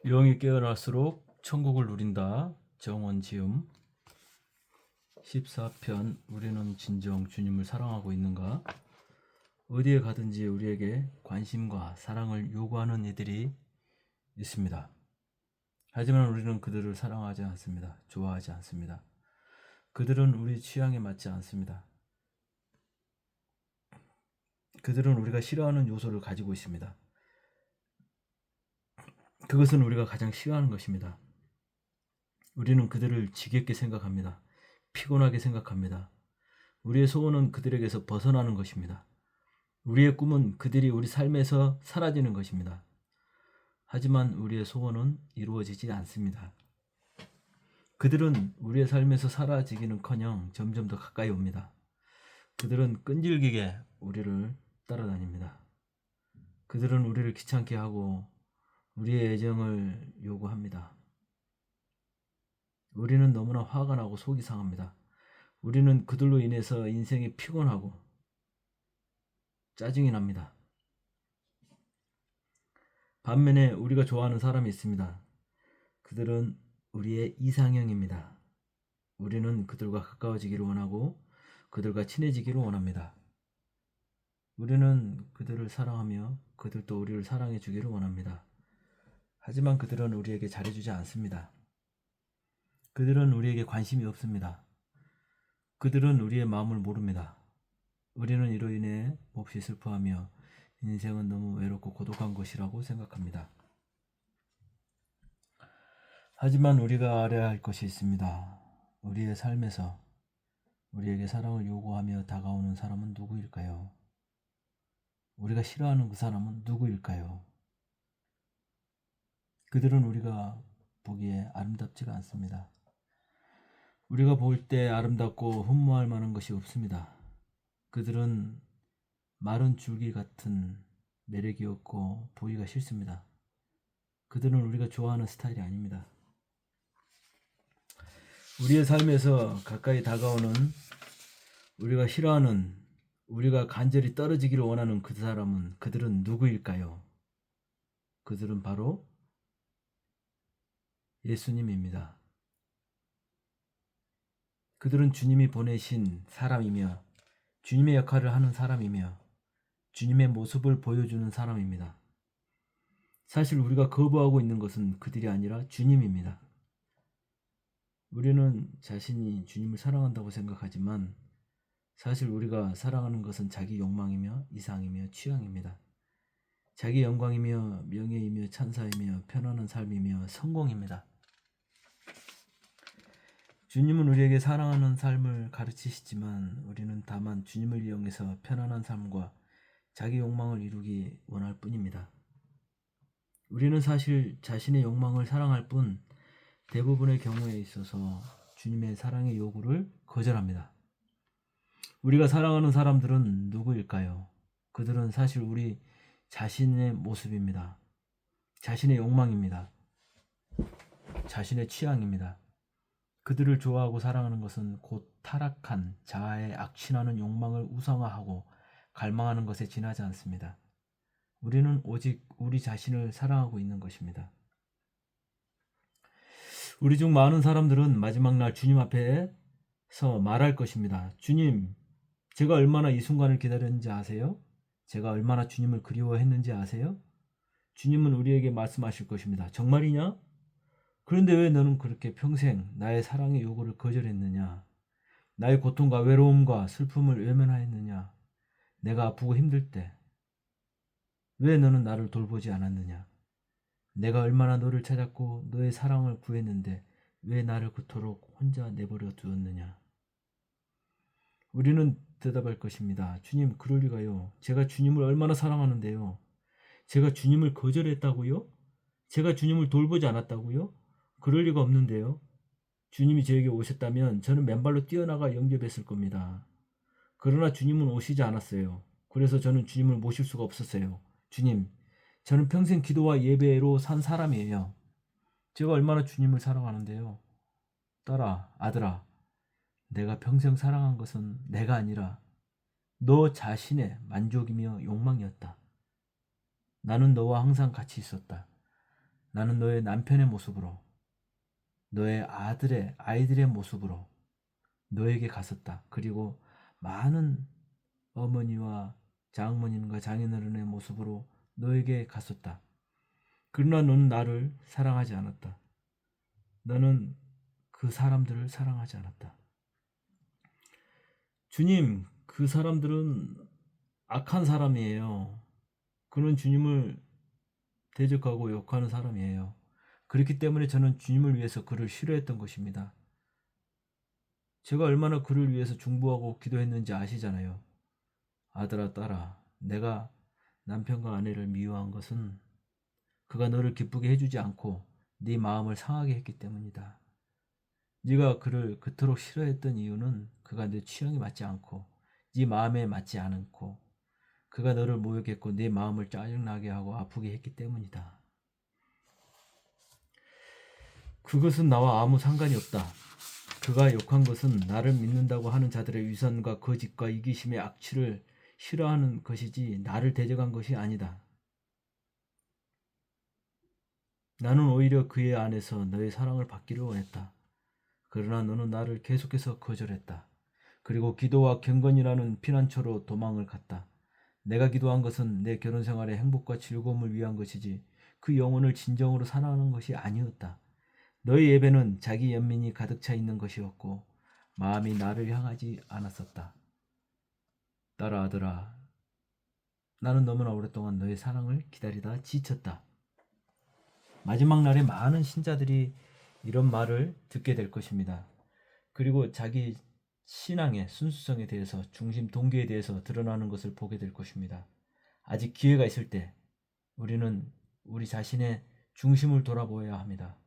영이 깨어날수록 천국을 누린다. 정원지음 14편. 우리는 진정 주님을 사랑하고 있는가? 어디에 가든지 우리에게 관심과 사랑을 요구하는 이들이 있습니다. 하지만 우리는 그들을 사랑하지 않습니다. 좋아하지 않습니다. 그들은 우리 취향에 맞지 않습니다. 그들은 우리가 싫어하는 요소를 가지고 있습니다. 그것은 우리가 가장 싫어하는 것입니다. 우리는 그들을 지겹게 생각합니다. 피곤하게 생각합니다. 우리의 소원은 그들에게서 벗어나는 것입니다. 우리의 꿈은 그들이 우리 삶에서 사라지는 것입니다. 하지만 우리의 소원은 이루어지지 않습니다. 그들은 우리의 삶에서 사라지기는커녕 점점 더 가까이 옵니다. 그들은 끈질기게 우리를 따라다닙니다. 그들은 우리를 귀찮게 하고 우리의 애정을 요구합니다. 우리는 너무나 화가 나고 속이 상합니다. 우리는 그들로 인해서 인생이 피곤하고 짜증이 납니다. 반면에 우리가 좋아하는 사람이 있습니다. 그들은 우리의 이상형입니다. 우리는 그들과 가까워지기를 원하고 그들과 친해지기를 원합니다. 우리는 그들을 사랑하며 그들도 우리를 사랑해 주기를 원합니다. 하지만 그들은 우리에게 잘해주지 않습니다. 그들은 우리에게 관심이 없습니다. 그들은 우리의 마음을 모릅니다. 우리는 이로 인해 몹시 슬퍼하며 인생은 너무 외롭고 고독한 것이라고 생각합니다. 하지만 우리가 알아야 할 것이 있습니다. 우리의 삶에서 우리에게 사랑을 요구하며 다가오는 사람은 누구일까요? 우리가 싫어하는 그 사람은 누구일까요? 그들은 우리가 보기에 아름답지가 않습니다. 우리가 볼 때 아름답고 흠모할 만한 것이 없습니다. 그들은 마른 줄기 같은 매력이 없고 보기가 싫습니다. 그들은 우리가 좋아하는 스타일이 아닙니다. 우리의 삶에서 가까이 다가오는, 우리가 싫어하는, 우리가 간절히 떨어지기를 원하는 그 사람은, 그들은 누구일까요? 그들은 바로 예수님입니다. 그들은 주님이 보내신 사람이며 주님의 역할을 하는 사람이며 주님의 모습을 보여주는 사람입니다. 사실 우리가 거부하고 있는 것은 그들이 아니라 주님입니다. 우리는 자신이 주님을 사랑한다고 생각하지만 사실 우리가 사랑하는 것은 자기 욕망이며 이상이며 취향입니다. 자기 영광이며 명예이며 찬사이며 편안한 삶이며 성공입니다. 주님은 우리에게 사랑하는 삶을 가르치시지만 우리는 다만 주님을 이용해서 편안한 삶과 자기 욕망을 이루기 원할 뿐입니다. 우리는 사실 자신의 욕망을 사랑할 뿐 대부분의 경우에 있어서 주님의 사랑의 요구를 거절합니다. 우리가 사랑하는 사람들은 누구일까요? 그들은 사실 우리 자신의 모습입니다. 자신의 욕망입니다. 자신의 취향입니다. 그들을 좋아하고 사랑하는 것은 곧 타락한 자아에 악취나는 욕망을 우상화하고 갈망하는 것에 지나지 않습니다. 우리는 오직 우리 자신을 사랑하고 있는 것입니다. 우리 중 많은 사람들은 마지막 날 주님 앞에서 말할 것입니다. 주님, 제가 얼마나 이 순간을 기다렸는지 아세요? 제가 얼마나 주님을 그리워했는지 아세요? 주님은 우리에게 말씀하실 것입니다. 정말이냐? 그런데 왜 너는 그렇게 평생 나의 사랑의 요구를 거절했느냐? 나의 고통과 외로움과 슬픔을 외면하였느냐? 내가 아프고 힘들 때 왜 너는 나를 돌보지 않았느냐? 내가 얼마나 너를 찾았고 너의 사랑을 구했는데 왜 나를 그토록 혼자 내버려 두었느냐? 우리는 대답할 것입니다. 주님, 그럴 리가요. 제가 주님을 얼마나 사랑하는데요. 제가 주님을 거절했다고요? 제가 주님을 돌보지 않았다고요? 그럴 리가 없는데요. 주님이 저에게 오셨다면 저는 맨발로 뛰어나가 영접했을 겁니다. 그러나 주님은 오시지 않았어요. 그래서 저는 주님을 모실 수가 없었어요. 주님, 저는 평생 기도와 예배로 산 사람이에요. 제가 얼마나 주님을 사랑하는데요. 딸아, 아들아, 내가 평생 사랑한 것은 내가 아니라 너 자신의 만족이며 욕망이었다. 나는 너와 항상 같이 있었다. 나는 너의 남편의 모습으로, 너의 아이들의 모습으로 너에게 갔었다. 그리고 많은 어머니와 장모님과 장인어른의 모습으로 너에게 갔었다. 그러나 너는 나를 사랑하지 않았다. 너는 그 사람들을 사랑하지 않았다. 주님, 그 사람들은 악한 사람이에요. 그는 주님을 대적하고 욕하는 사람이에요. 그렇기 때문에 저는 주님을 위해서 그를 싫어했던 것입니다. 제가 얼마나 그를 위해서 중보하고 기도했는지 아시잖아요. 아들아, 딸아, 내가 남편과 아내를 미워한 것은 그가 너를 기쁘게 해주지 않고 네 마음을 상하게 했기 때문이다. 네가 그를 그토록 싫어했던 이유는 그가 내 취향에 맞지 않고 네 마음에 맞지 않고 그가 너를 모욕했고 네 마음을 짜증나게 하고 아프게 했기 때문이다. 그것은 나와 아무 상관이 없다. 그가 욕한 것은 나를 믿는다고 하는 자들의 위선과 거짓과 이기심의 악취를 싫어하는 것이지 나를 대적한 것이 아니다. 나는 오히려 그의 안에서 너의 사랑을 받기를 원했다. 그러나 너는 나를 계속해서 거절했다. 그리고 기도와 경건이라는 피난처로 도망을 갔다. 내가 기도한 것은 내 결혼 생활의 행복과 즐거움을 위한 것이지 그 영혼을 진정으로 사랑하는 것이 아니었다. 너의 예배는 자기 연민이 가득 차 있는 것이었고 마음이 나를 향하지 않았었다. 딸아, 아들아, 나는 너무나 오랫동안 너의 사랑을 기다리다 지쳤다. 마지막 날에 많은 신자들이 이런 말을 듣게 될 것입니다. 그리고 자기 신앙의 순수성에 대해서, 중심 동기에 대해서 드러나는 것을 보게 될 것입니다. 아직 기회가 있을 때 우리는 우리 자신의 중심을 돌아보아야 합니다.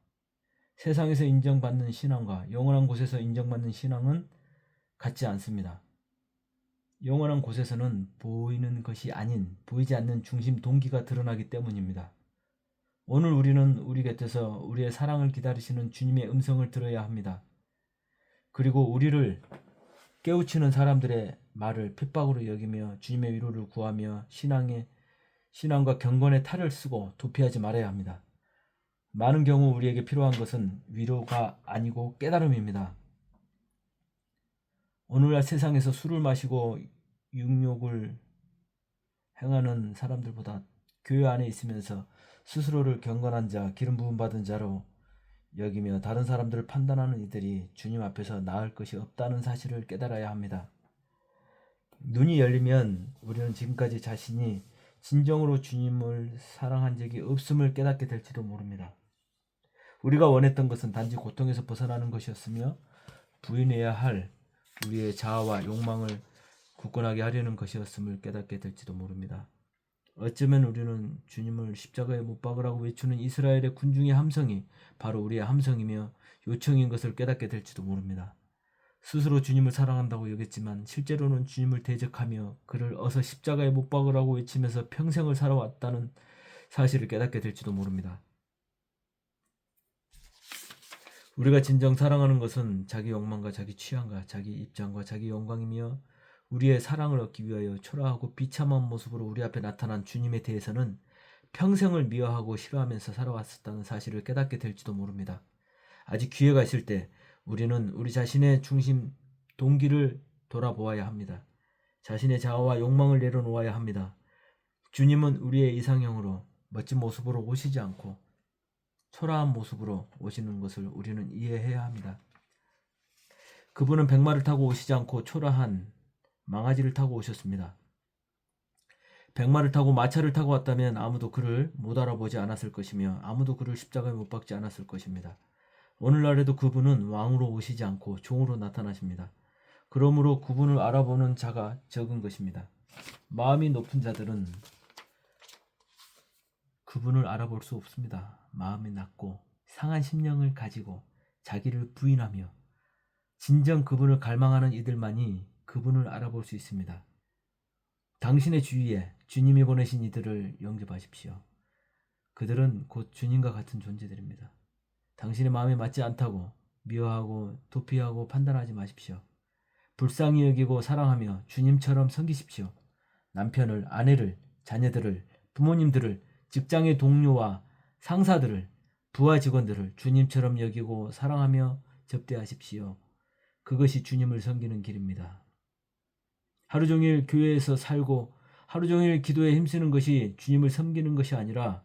세상에서 인정받는 신앙과 영원한 곳에서 인정받는 신앙은 같지 않습니다. 영원한 곳에서는 보이는 것이 아닌, 보이지 않는 중심 동기가 드러나기 때문입니다. 오늘 우리는 우리 곁에서 우리의 사랑을 기다리시는 주님의 음성을 들어야 합니다. 그리고 우리를 깨우치는 사람들의 말을 핍박으로 여기며 주님의 위로를 구하며 신앙과 경건의 탈을 쓰고 도피하지 말아야 합니다. 많은 경우 우리에게 필요한 것은 위로가 아니고 깨달음입니다. 오늘날 세상에서 술을 마시고 육욕을 행하는 사람들보다 교회 안에 있으면서 스스로를 경건한 자, 기름 부음 받은 자로 여기며 다른 사람들을 판단하는 이들이 주님 앞에서 나을 것이 없다는 사실을 깨달아야 합니다. 눈이 열리면 우리는 지금까지 자신이 진정으로 주님을 사랑한 적이 없음을 깨닫게 될지도 모릅니다. 우리가 원했던 것은 단지 고통에서 벗어나는 것이었으며 부인해야 할 우리의 자아와 욕망을 굳건하게 하려는 것이었음을 깨닫게 될지도 모릅니다. 어쩌면 우리는 주님을 십자가에 못 박으라고 외치는 이스라엘의 군중의 함성이 바로 우리의 함성이며 요청인 것을 깨닫게 될지도 모릅니다. 스스로 주님을 사랑한다고 여겼지만 실제로는 주님을 대적하며 그를 어서 십자가에 못 박으라고 외치면서 평생을 살아왔다는 사실을 깨닫게 될지도 모릅니다. 우리가 진정 사랑하는 것은 자기 욕망과 자기 취향과 자기 입장과 자기 영광이며 우리의 사랑을 얻기 위하여 초라하고 비참한 모습으로 우리 앞에 나타난 주님에 대해서는 평생을 미워하고 싫어하면서 살아왔었다는 사실을 깨닫게 될지도 모릅니다. 아직 기회가 있을 때 우리는 우리 자신의 중심 동기를 돌아보아야 합니다. 자신의 자아와 욕망을 내려놓아야 합니다. 주님은 우리의 이상형으로 멋진 모습으로 오시지 않고 초라한 모습으로 오시는 것을 우리는 이해해야 합니다. 그분은 백마를 타고 오시지 않고 초라한 망아지를 타고 오셨습니다. 백마를 타고 마차를 타고 왔다면 아무도 그를 못 알아보지 않았을 것이며 아무도 그를 십자가에 못 박지 않았을 것입니다. 오늘날에도 그분은 왕으로 오시지 않고 종으로 나타나십니다. 그러므로 그분을 알아보는 자가 적은 것입니다. 마음이 높은 자들은 그분을 알아볼 수 없습니다. 마음이 낮고 상한 심령을 가지고 자기를 부인하며 진정 그분을 갈망하는 이들만이 그분을 알아볼 수 있습니다. 당신의 주위에 주님이 보내신 이들을 영접하십시오. 그들은 곧 주님과 같은 존재들입니다. 당신의 마음에 맞지 않다고 미워하고 도피하고 판단하지 마십시오. 불쌍히 여기고 사랑하며 주님처럼 섬기십시오. 남편을, 아내를, 자녀들을, 부모님들을, 직장의 동료와 상사들을, 부하 직원들을 주님처럼 여기고 사랑하며 접대하십시오. 그것이 주님을 섬기는 길입니다. 하루 종일 교회에서 살고 하루 종일 기도에 힘쓰는 것이 주님을 섬기는 것이 아니라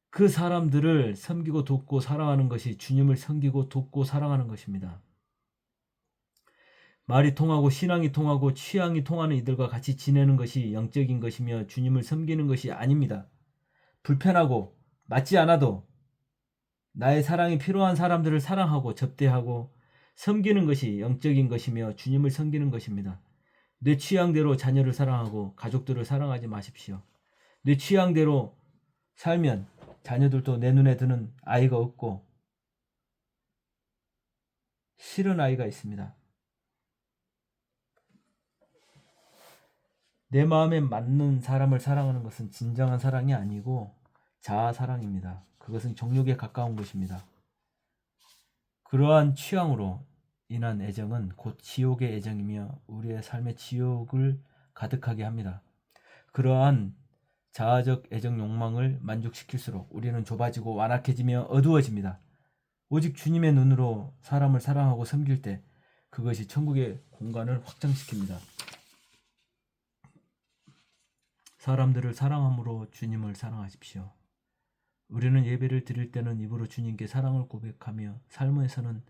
그 사람들을 섬기고 돕고 사랑하는 것이 주님을 섬기고 돕고 사랑하는 것입니다. 말이 통하고 신앙이 통하고 취향이 통하는 이들과 같이 지내는 것이 영적인 것이며 주님을 섬기는 것이 아닙니다. 불편하고 맞지 않아도 나의 사랑이 필요한 사람들을 사랑하고 접대하고 섬기는 것이 영적인 것이며 주님을 섬기는 것입니다. 내 취향대로 자녀를 사랑하고 가족들을 사랑하지 마십시오. 내 취향대로 살면 자녀들도 내 눈에 드는 아이가 없고 싫은 아이가 있습니다. 내 마음에 맞는 사람을 사랑하는 것은 진정한 사랑이 아니고 자아 사랑입니다. 그것은 정욕에 가까운 것입니다. 그러한 취향으로 인한 애정은 곧 지옥의 애정이며 우리의 삶의 지옥을 가득하게 합니다. 그러한 자아적 애정 욕망을 만족시킬수록 우리는 좁아지고 완악해지며 어두워집니다. 오직 주님의 눈으로 사람을 사랑하고 섬길 때 그것이 천국의 공간을 확장시킵니다. 사람들을 사랑함으로 주님을 사랑하십시오. 우리는 예배를 드릴 때는 입으로 주님께 사랑을 고백하며 삶에서는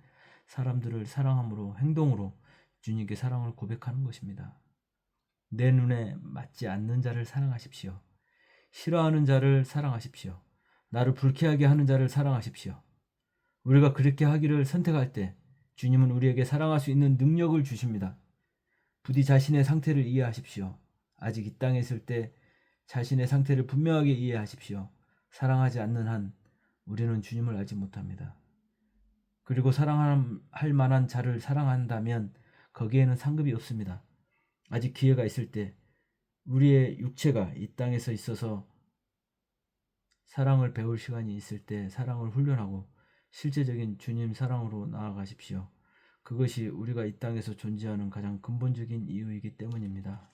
사람들을 사랑함으로 행동으로 주님께 사랑을 고백하는 것입니다. 내 눈에 맞지 않는 자를 사랑하십시오. 싫어하는 자를 사랑하십시오. 나를 불쾌하게 하는 자를 사랑하십시오. 우리가 그렇게 하기를 선택할 때 주님은 우리에게 사랑할 수 있는 능력을 주십니다. 부디 자신의 상태를 이해하십시오. 아직 이 땅에 있을 때 자신의 상태를 분명하게 이해하십시오. 사랑하지 않는 한 우리는 주님을 알지 못합니다. 그리고 사랑할 만한 자를 사랑한다면 거기에는 상급이 없습니다. 아직 기회가 있을 때 우리의 육체가 이 땅에서 있어서 사랑을 배울 시간이 있을 때 사랑을 훈련하고 실제적인 주님 사랑으로 나아가십시오. 그것이 우리가 이 땅에서 존재하는 가장 근본적인 이유이기 때문입니다.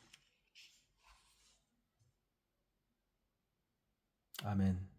아멘.